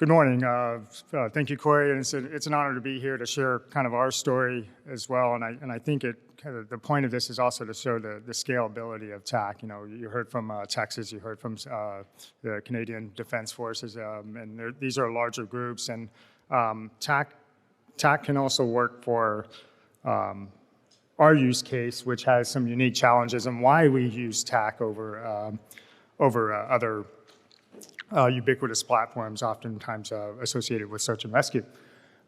Good morning. Thank you, Corey. And it's an honor to be here to share kind of our story as well. And I think the point of this is also to show the scalability of TAC. You know, you heard from Texas, you heard from the Canadian Defense Forces, and these are larger groups. And TAC can also work for our use case, which has some unique challenges, and why we use TAC over other ubiquitous platforms, oftentimes associated with search and rescue.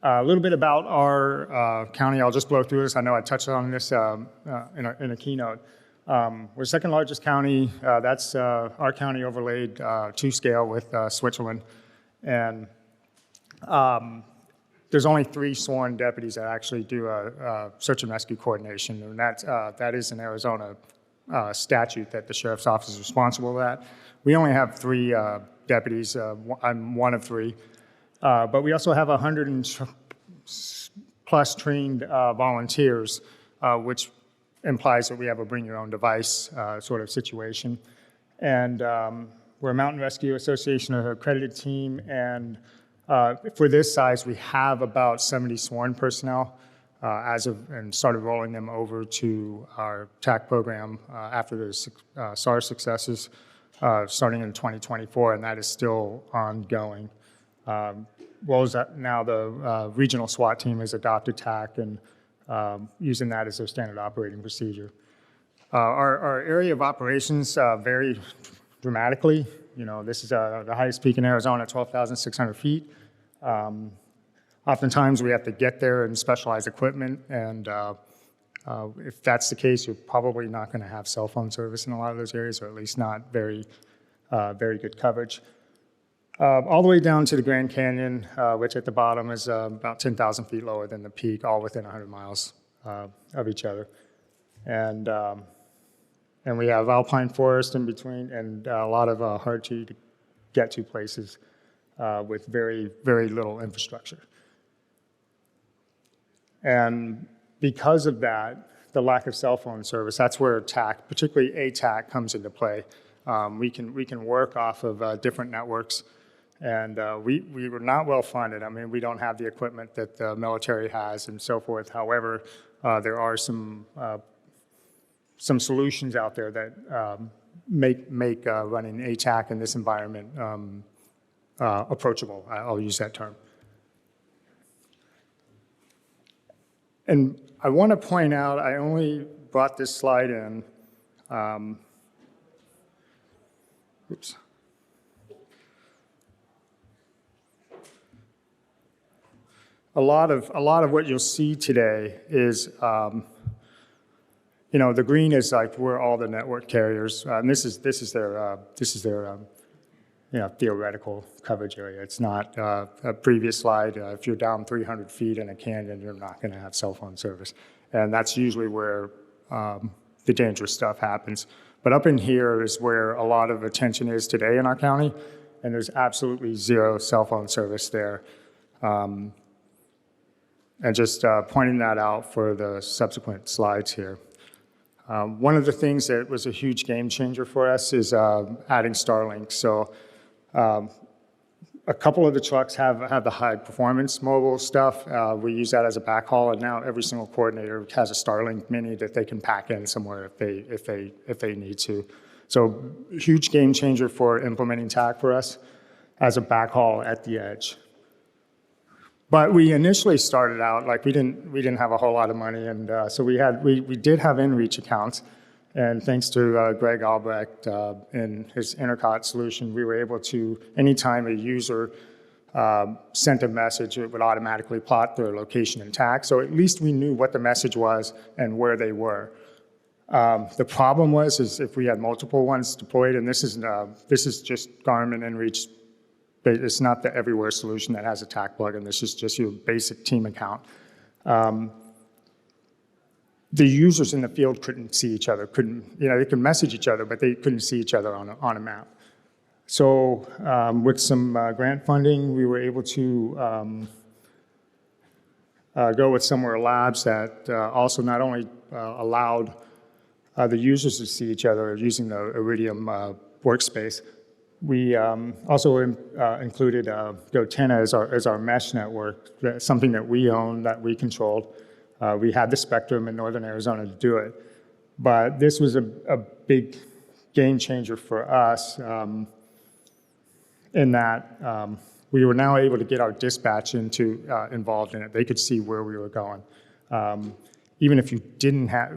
A little bit about our county. I'll just blow through this. I know I touched on this in a keynote. We're second largest county. That's our county overlaid to scale with Switzerland. And there's only 3 sworn deputies that actually do a search and rescue coordination. And that is an Arizona statute that the sheriff's office is responsible for that. We only have 3 deputies. I'm one of 3. But we also have 100+ trained volunteers, which implies that we have a bring your own device sort of situation. And we're a Mountain Rescue Association accredited team, and for this size, we have about 70 sworn personnel and started rolling them over to our TAC program after the SARS successes starting in 2024, and that is still ongoing. Now the regional SWAT team has adopted TAC and using that as their standard operating procedure. Our area of operations vary dramatically. You know, this is the highest peak in Arizona, 12,600 feet. Oftentimes we have to get there in specialized equipment, and if that's the case, you're probably not going to have cell phone service in a lot of those areas, or at least not very good coverage. All the way down to the Grand Canyon, which at the bottom is about 10,000 feet lower than the peak, all within 100 miles of each other. And we have alpine forest in between, and a lot of hard to get to places with very, very little infrastructure. And because of that, the lack of cell phone service, that's where TAC, particularly ATAC, comes into play. We can work off of different networks, and we were not well funded. I mean, we don't have the equipment that the military has and so forth. However, there are some solutions out there that make running ATAC in this environment approachable. I'll use that term. And I want to point out, I only brought this slide in. Oops. A lot of what you'll see today is, you know, the green is like where all the network carriers, and this is their you know, theoretical coverage area. It's not a previous slide. If you're down 300 feet in a canyon, you're not going to have cell phone service, and that's usually where the dangerous stuff happens. But up in here is where a lot of attention is today in our county, and there's absolutely 0 cell phone service there. And just pointing that out for the subsequent slides here. One of the things that was a huge game changer for us is adding Starlink. So a couple of the trucks have the high performance mobile stuff. We use that as a backhaul, and now every single coordinator has a Starlink Mini that they can pack in somewhere if they need to. So huge game changer for implementing TAC for us as a backhaul at the edge. But we initially started out like we didn't have a whole lot of money, and so we did have inReach accounts. And thanks to Greg Albrecht and his Intercot solution, we were able to, anytime a user sent a message, it would automatically plot their location in TAC. So at least we knew what the message was and where they were. The problem is if we had multiple ones deployed, and this is just Garmin inReach. It's not the everywhere solution that has a TAC plugin. This is just your basic team account. The users in the field couldn't see each other, they could message each other, but they couldn't see each other on a map. So with some grant funding, we were able to go with Somewhere Labs that also not only allowed the users to see each other using the Iridium workspace, We also included GoTenna as our mesh network, something that we own, that we controlled. We had the spectrum in northern Arizona to do it. But this was a big game changer for us in that we were now able to get our dispatch involved in it. They could see where we were going. Even if you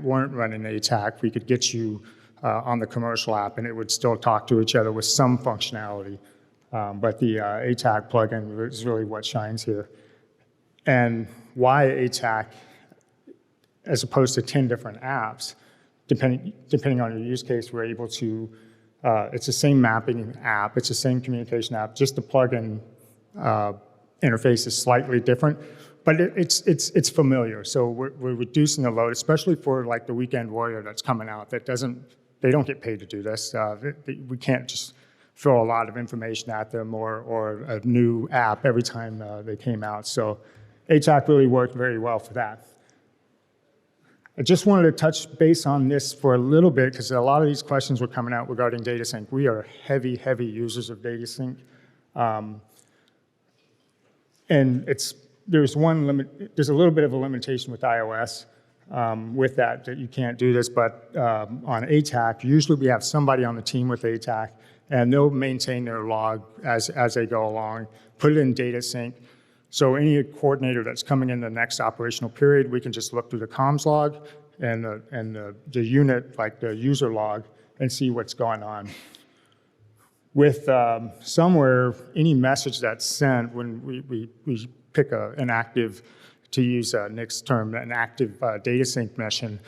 weren't running ATAC, we could get you on the commercial app, and it would still talk to each other with some functionality. But the ATAC plugin is really what shines here. And why ATAC, as opposed to 10 different apps, depending on your use case, we're able to, it's the same mapping app, it's the same communication app, just the plugin interface is slightly different, but it's familiar. So we're reducing the load, especially for like the weekend warrior that's coming out that they don't get paid to do this. We can't just throw a lot of information at them or a new app every time they came out. So ATAC really worked very well for that. I just wanted to touch base on this for a little bit because a lot of these questions were coming out regarding data sync. We are heavy users of data sync. And there's a little bit of a limitation with iOS with that you can't do this, but on ATAC, usually we have somebody on the team with ATAC, and they'll maintain their log as they go along, put it in data sync. So any coordinator that's coming in the next operational period, we can just look through the comms log and the unit, like the user log, and see what's going on. With somewhere, any message that's sent, when we pick an active, to use Nick's term, an active data sync mission,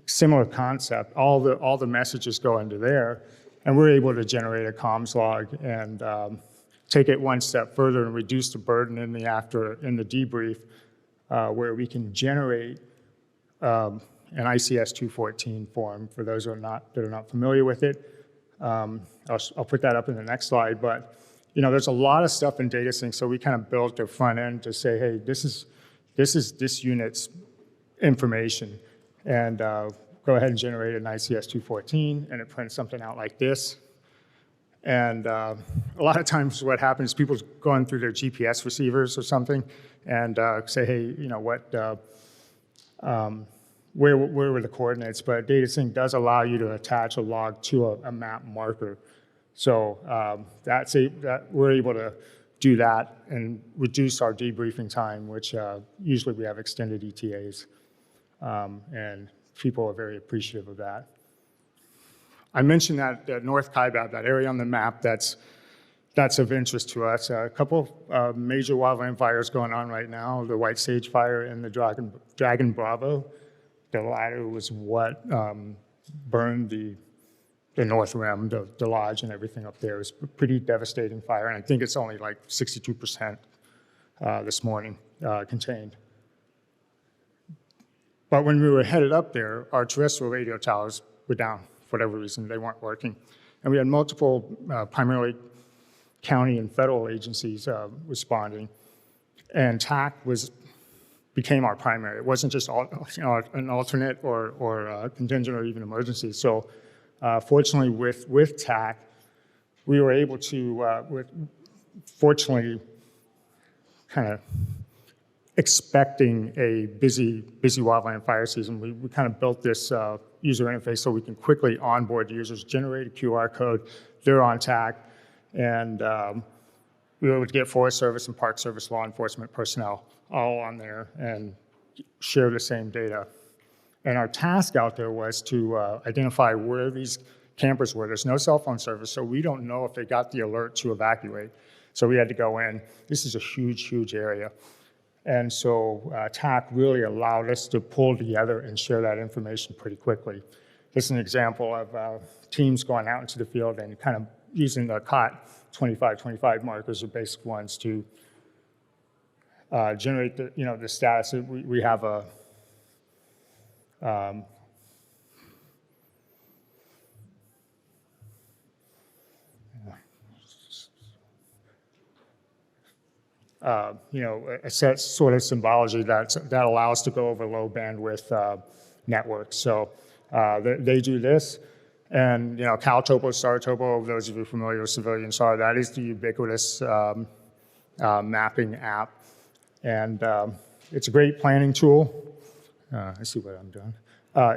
similar concept, all the messages go into there, and we're able to generate a comms log and take it one step further and reduce the burden in the debrief, where we can generate an ICS 214 form for those that are not familiar with it. I'll put that up in the next slide, but there's a lot of stuff in data sync, so we kind of built the front end to say, hey, this is this unit's information, and go ahead and generate an ICS 214, and it prints something out like this. And a lot of times what happens is people going through their GPS receivers or something and say, hey, where were the coordinates? But data sync does allow you to attach a log to a map marker. So we're able to do that and reduce our debriefing time, which usually we have extended ETAs. And people are very appreciative of that. I mentioned that North Kaibab, that area on the map that's of interest to us. A couple of major wildland fires going on right now, the White Sage Fire and the Dragon Bravo. The latter was what burned the North Rim, the lodge and everything up there. It was a pretty devastating fire, and I think it's only like 62% this morning contained. But when we were headed up there, our terrestrial radio towers were down. For whatever reason, they weren't working. And we had multiple, primarily county and federal agencies responding. And TAC became our primary. It wasn't just an alternate or contingent or even emergency. So fortunately with TAC, we were able to, fortunately, kind of expecting a busy wildland fire season, we kind of built this user interface so we can quickly onboard users, generate a QR code, they're on TAC, and we were able to get Forest Service and Park Service law enforcement personnel all on there and share the same data. And our task out there was to identify where these campers were. There's no cell phone service, so we don't know if they got the alert to evacuate. So we had to go in. This is a huge area. And so TAC really allowed us to pull together and share that information pretty quickly. This is an example of teams going out into the field and kind of using the COT 2525 markers, the basic ones, to generate the status. We have a a set sort of symbology that allows to go over low bandwidth networks. So they do this, And, Caltopo, Sartopo, those of you familiar with civilian SAR, that is the ubiquitous mapping app. And it's a great planning tool. I see what I'm doing.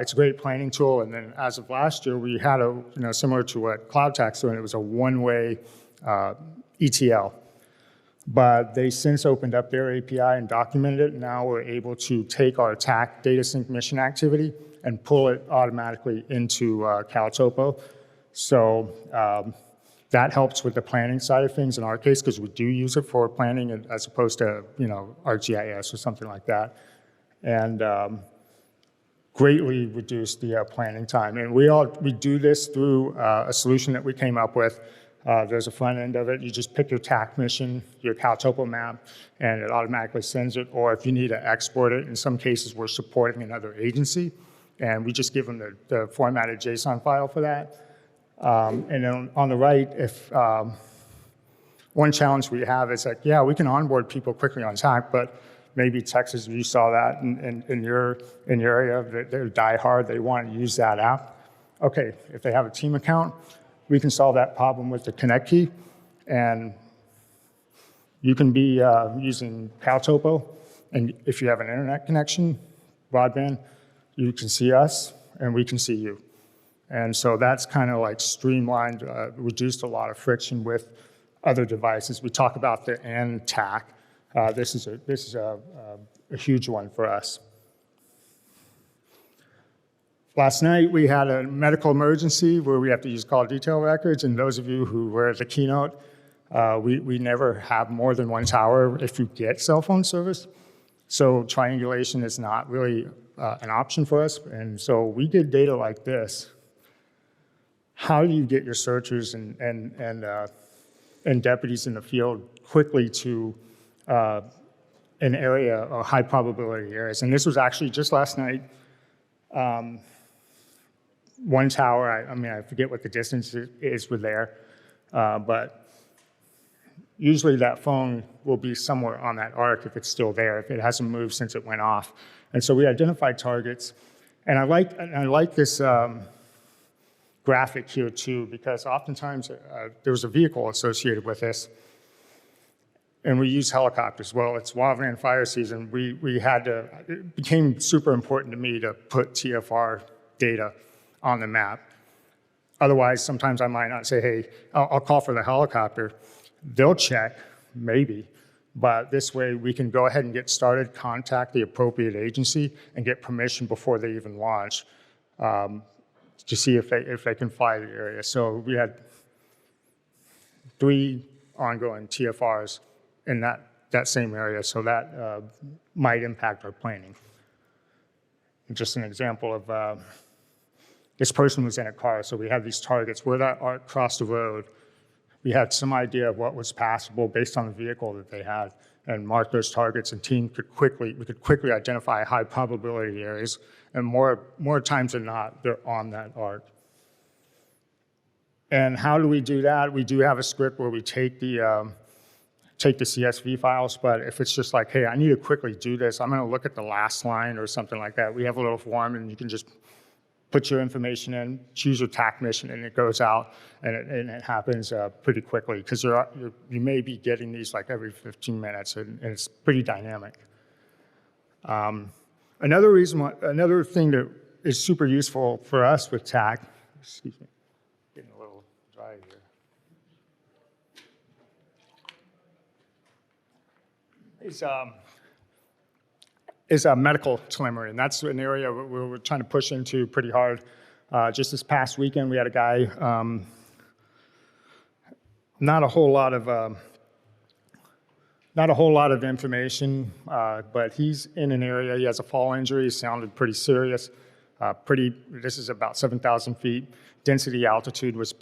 It's a great planning tool. And then as of last year, we had similar to what CloudTAC's doing, it was a one-way ETL. But they since opened up their API and documented it. Now we're able to take our TAC data sync mission activity and pull it automatically into Caltopo. So that helps with the planning side of things in our case, because we do use it for planning as opposed to ArcGIS or something like that. And greatly reduce the planning time. And we do this through a solution that we came up with. There's a front end of it. You just pick your TAC mission, your Caltopo map, and it automatically sends it. Or if you need to export it, in some cases we're supporting another agency, and we just give them the formatted JSON file for that. And then on the right, if one challenge we have is like, yeah, we can onboard people quickly on TAC, but maybe Texas, you saw that in your area, they're diehard, they want to use that app. Okay, if they have a team account, we can solve that problem with the connect key, and you can be using Caltopo, and if you have an internet connection, broadband, you can see us, and we can see you. And so that's kind of like streamlined, reduced a lot of friction with other devices. We talk about the N TAC. This is a huge one for us. Last night, we had a medical emergency where we have to use call detail records, and those of you who were at the keynote, we never have more than one tower if you get cell phone service. So triangulation is not really an option for us, and so we get data like this. How do you get your searchers and deputies in the field quickly to an area or high probability areas? And this was actually just last night. One tower, I forget what the distance is with there, but usually that phone will be somewhere on that arc if it's still there, if it hasn't moved since it went off. And so we identified targets. And I like this graphic here too, because oftentimes there was a vehicle associated with this. And we use helicopters. Well, it's wildland fire season. It became super important to me to put TFR data on the map. Otherwise, sometimes I might not say, hey, I'll call for the helicopter. They'll check, maybe, but this way we can go ahead and get started, contact the appropriate agency, and get permission before they even launch to see if they can fly the area. So we had 3 ongoing TFRs in that same area, so that might impact our planning. Just an example of this person was in a car, so we had these targets. Where that arc crossed the road, we had some idea of what was passable based on the vehicle that they had, and mark those targets, and we could quickly identify high probability areas, and more times than not, they're on that arc. And how do we do that? We do have a script where we take the CSV files, but if it's just like, hey, I need to quickly do this, I'm gonna look at the last line or something like that, we have a little form and you can just put your information in, choose your TAC mission, and it goes out, and it happens pretty quickly, because you may be getting these like every 15 minutes, and it's pretty dynamic. Another thing that is super useful for us with TAC, excuse me, getting a little dry here. Is medical telemetry, and that's an area we're trying to push into pretty hard. Just this past weekend, we had a guy, not a whole lot of information, but he's in an area, he has a fall injury, he sounded pretty serious, this is about 7,000 feet. Density altitude was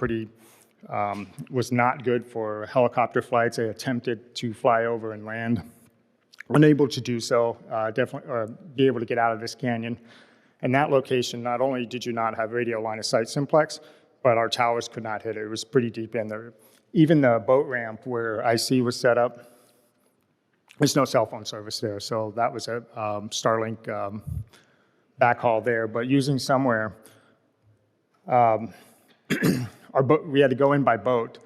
was not good for helicopter flights. They attempted to fly over and land. Unable to do so, definitely, or be able to get out of this canyon. And that location, not only did you not have radio line of sight simplex, but our towers could not hit it. It was pretty deep in there. Even the boat ramp where IC was set up, there's no cell phone service there. So that was a Starlink backhaul there. But using somewhere, we had to go in by boat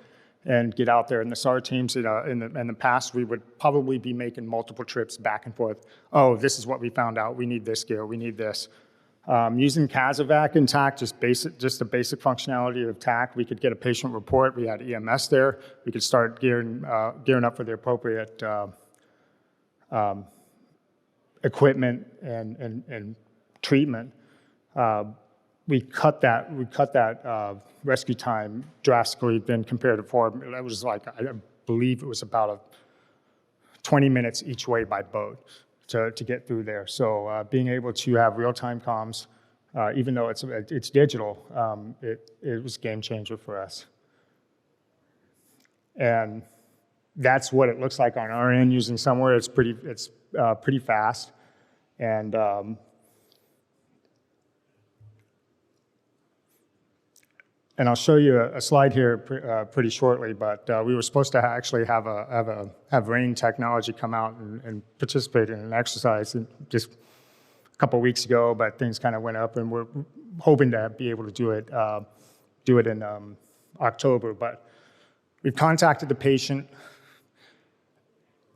and get out there. And the SAR teams, in the past, we would probably be making multiple trips back and forth. Oh, this is what we found out. We need this gear. We need this. Using CASEVAC in TAC, just the basic functionality of TAC, we could get a patient report. We had EMS there. We could start gearing up for the appropriate equipment and treatment. We cut that rescue time drastically then compared to before. It was like, I believe it was about 20 minutes each way by boat to get through there. So being able to have real-time comms, even though it's digital, it was a game changer for us. And that's what it looks like on our end using somewhere. It's pretty fast. And I'll show you a slide here pretty shortly, but we were supposed to actually have rain technology come out and participate in an exercise just a couple of weeks ago, but things kind of went up, and we're hoping to be able to do it in October. But we've contacted the patient,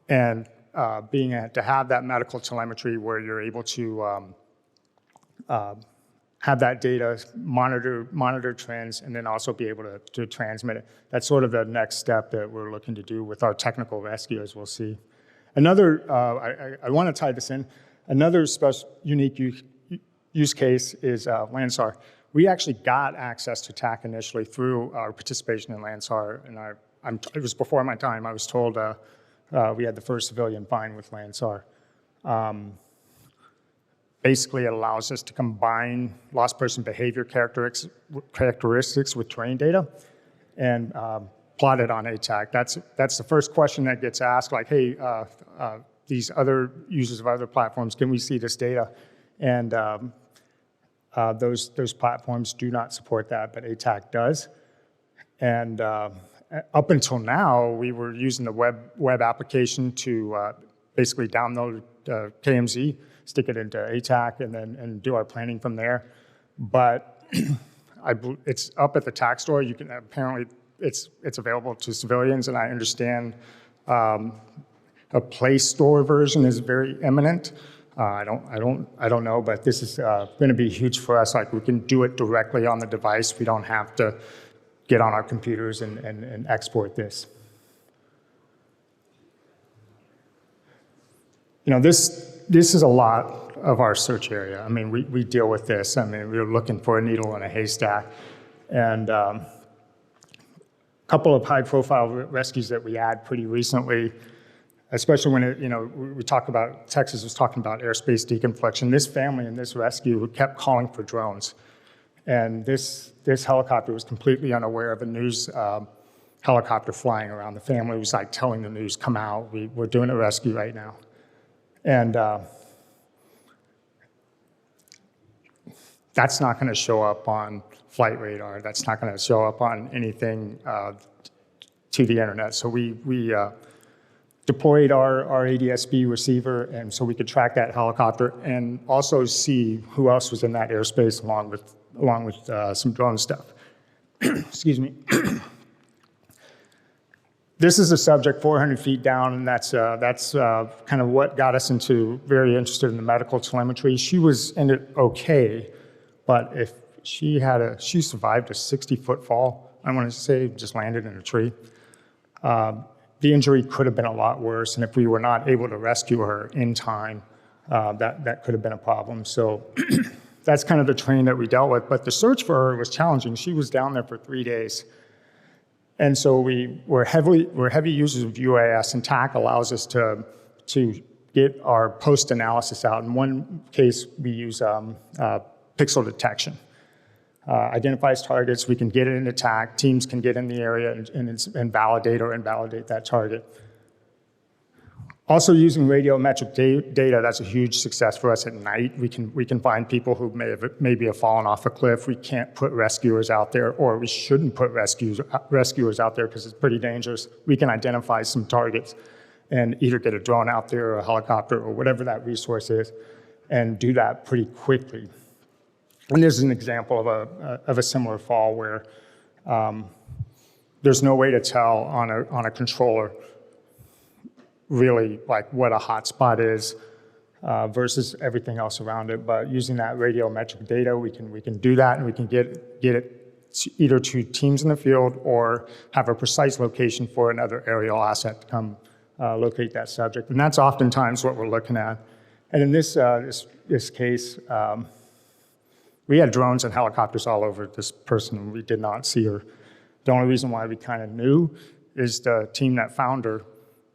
and to have that medical telemetry where you're able to have that data, monitor trends, and then also be able to transmit it. That's sort of the next step that we're looking to do with our technical rescue, as we'll see. Another, I want to tie this in, another unique use case is Landsar. We actually got access to TAC initially through our participation in Landsar, and it was before my time. I was told we had the first civilian find with Landsar. Basically, it allows us to combine lost person behavior characteristics with terrain data and plot it on ATAC. That's the first question that gets asked, like, hey, these other users of other platforms, can we see this data? And those platforms do not support that, but ATAC does. And up until now, we were using the web application to basically download KMZ, stick it into ATAC, and do our planning from there. But it's up at the TAC store. You can apparently it's available to civilians, and I understand a Play Store version is very imminent. I don't know, but this is going to be huge for us. Like, we can do it directly on the device. We don't have to get on our computers and export this. You know, this is a lot of our search area. I mean, we deal with this. I mean, we were looking for a needle in a haystack. And a couple of high-profile rescues that we had pretty recently, especially when we talk about, Texas was talking about airspace deconfliction. This family in this rescue kept calling for drones. And this helicopter was completely unaware of a news helicopter flying around. The family was like telling the news, come out, we're doing a rescue right now. And that's not going to show up on flight radar. That's not going to show up on anything to the internet. So we deployed our ADSB receiver, and so we could track that helicopter and also see who else was in that airspace along with some drone stuff. Excuse me. This is a subject 400 feet down, and that's kind of what got us very interested in the medical telemetry. She ended okay, but if she survived a 60-foot fall, I want to say, just landed in a tree. The injury could have been a lot worse, and if we were not able to rescue her in time, that could have been a problem. So that's kind of the terrain that we dealt with. But the search for her was challenging. She was down there for 3 days. And so we're heavy users of UAS, and TAC allows us to get our post-analysis out. In one case, we use pixel detection. Identifies targets, we can get it into TAC, teams can get in the area and validate or invalidate that target. Also using radiometric data, that's a huge success for us at night. We can find people who maybe have fallen off a cliff. We can't put rescuers out there, or we shouldn't put rescuers out there because it's pretty dangerous. We can identify some targets and either get a drone out there or a helicopter or whatever that resource is and do that pretty quickly. And this is an example of a similar fall where there's no way to tell on a controller really like what a hotspot is versus everything else around it. But using that radiometric data, we can do that, and we can get it either to teams in the field or have a precise location for another aerial asset to come locate that subject. And that's oftentimes what we're looking at. And in this case, we had drones and helicopters all over this person, and we did not see her. The only reason why we kind of knew is the team that found her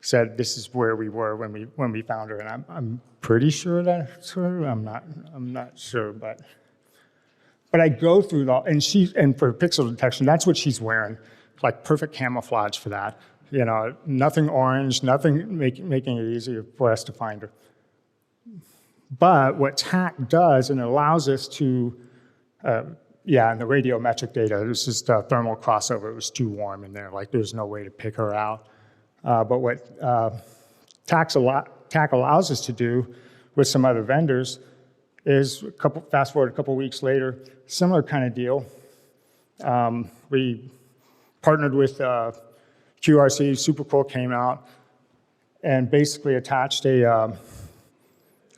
said this is where we were when we found her, and I'm pretty sure that's her. I'm not sure, but I go through the and for pixel detection, that's what she's wearing, like perfect camouflage for that. You know, nothing orange, nothing making it easier for us to find her. But what TAC does, and it allows us to, and the radiometric data, it was just a thermal crossover. It was too warm in there. Like, there's no way to pick her out. But what TAC allows us to do with some other vendors is, fast forward a couple weeks later, similar kind of deal. We partnered with QRC, super cool, came out and basically attached a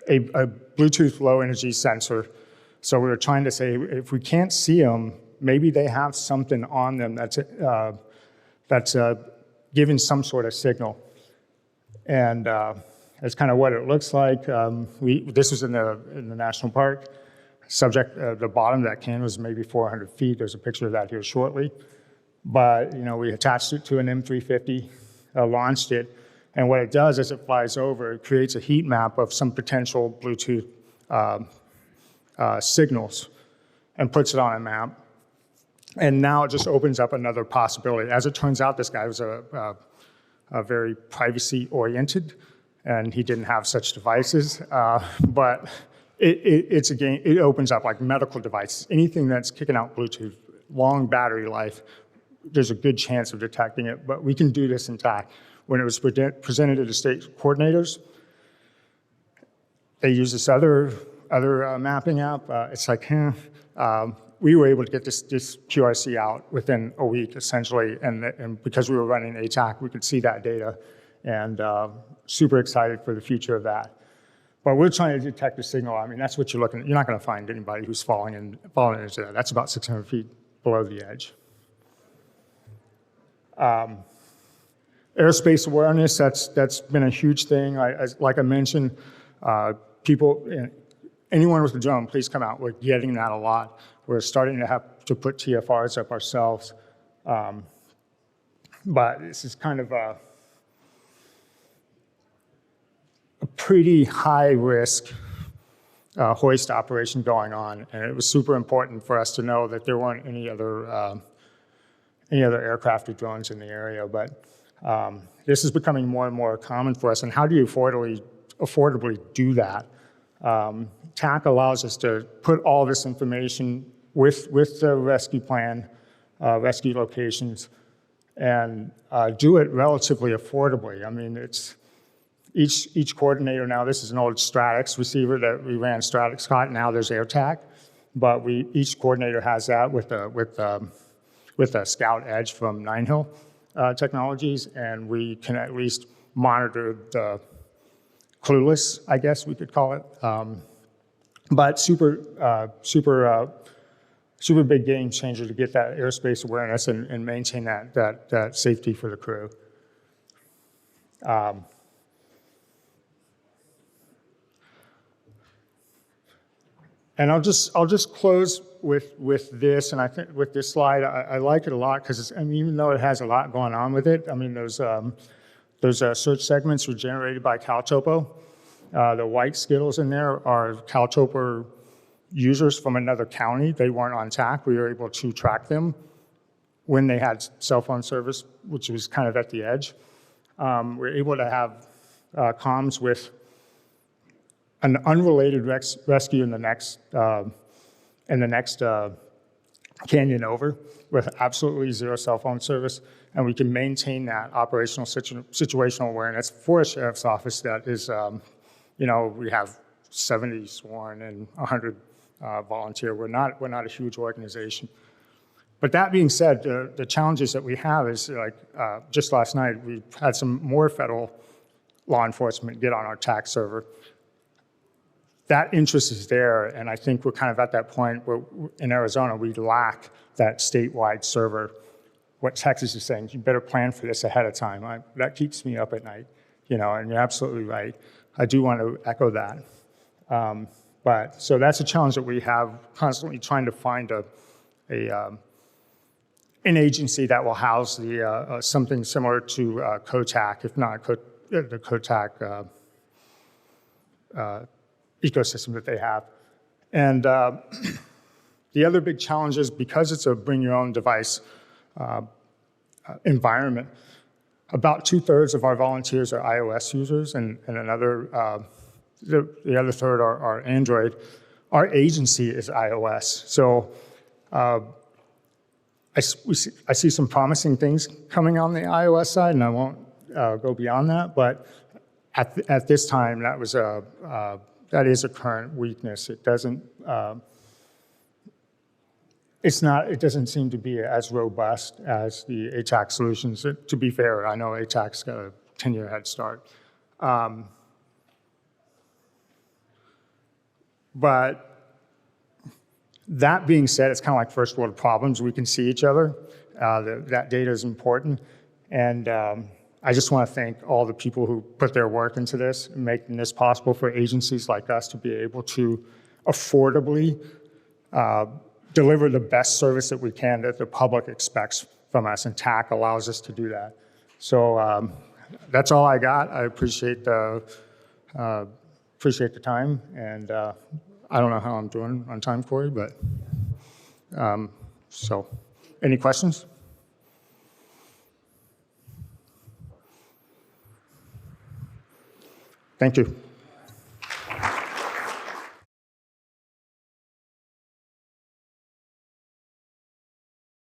Bluetooth low energy sensor. So we were trying to say, if we can't see them, maybe they have something on them that's giving some sort of signal. And that's kind of what it looks like. This was in the national park. Subject at the bottom of that can was maybe 400 feet. There's a picture of that here shortly. But we attached it to an M350, launched it, and what it does as it flies over, it creates a heat map of some potential Bluetooth signals and puts it on a map. And now it just opens up another possibility. As it turns out, this guy was a very privacy-oriented, and he didn't have such devices. But it opens up like medical devices, anything that's kicking out Bluetooth, long battery life. There's a good chance of detecting it, but we can do this in TAC. When it was presented to the state coordinators, they use this other mapping app. It's like, we were able to get this QRC out within a week, essentially, and because we were running ATAC, we could see that data, and super excited for the future of that. But we're trying to detect a signal. I mean, that's what you're looking at. You're not going to find anybody who's falling into that. That's about 600 feet below the edge. Airspace awareness, that's been a huge thing. Like I mentioned, people, anyone with a drone, please come out. We're getting that a lot. We're starting to have to put TFRs up ourselves. But this is kind of a pretty high risk hoist operation going on. And it was super important for us to know that there weren't any other aircraft or drones in the area. But this is becoming more and more common for us. And how do you affordably do that? TAC allows us to put all this information with the rescue plan, rescue locations, and do it relatively affordably. I mean, it's each coordinator now. This is an old Stratix receiver that we ran Stratix caught. Now there's AirTAC, but each coordinator has that with a Scout Edge from Nine Hill Technologies, and we can at least monitor the clueless, I guess we could call it. But super big game changer to get that airspace awareness and maintain that safety for the crew. And I'll just close with this, and I think with this slide, I like it a lot because even though it has a lot going on with it, I mean those search segments were generated by Caltopo. The white skittles in there are Caltopo users from another county. They weren't on TAC. We were able to track them when they had cell phone service, which was kind of at the edge. We're able to have comms with an unrelated rescue in the next canyon over with absolutely zero cell phone service, and we can maintain that operational situational awareness for a sheriff's office that is, we have 70 sworn and 100 volunteer. We're not a huge organization, But that being said, the challenges that we have is like just last night, we had some more federal law enforcement get on our TAC server. That interest is there, and I think we're kind of at that point where in Arizona, we lack that statewide server. What Texas is saying, you better plan for this ahead of time. That keeps me up at night, you know, and you're absolutely right. I do want to echo that. But so that's a challenge that we have, constantly trying to find an agency that will house the something similar to COTAC, if not the COTAC ecosystem that they have. And the other big challenge is because it's a bring your own device environment, about 2/3 of our volunteers are iOS users, and another, the other third are Android. Our agency is iOS. So I see some promising things coming on the iOS side, and I won't go beyond that, but at this time, that is a current weakness. It doesn't, it doesn't seem to be as robust as the ATAC solutions. To be fair, I know ATAC's got a 10-year head start. But that being said, it's kind of like first world problems. We can see each other. That data is important. And I just want to thank all the people who put their work into this, making this possible for agencies like us to be able to affordably deliver the best service that we can that the public expects from us, and TAC allows us to do that. So that's all I got. I appreciate the time, and I don't know how I'm doing on time, Corey, but so any questions? Thank you.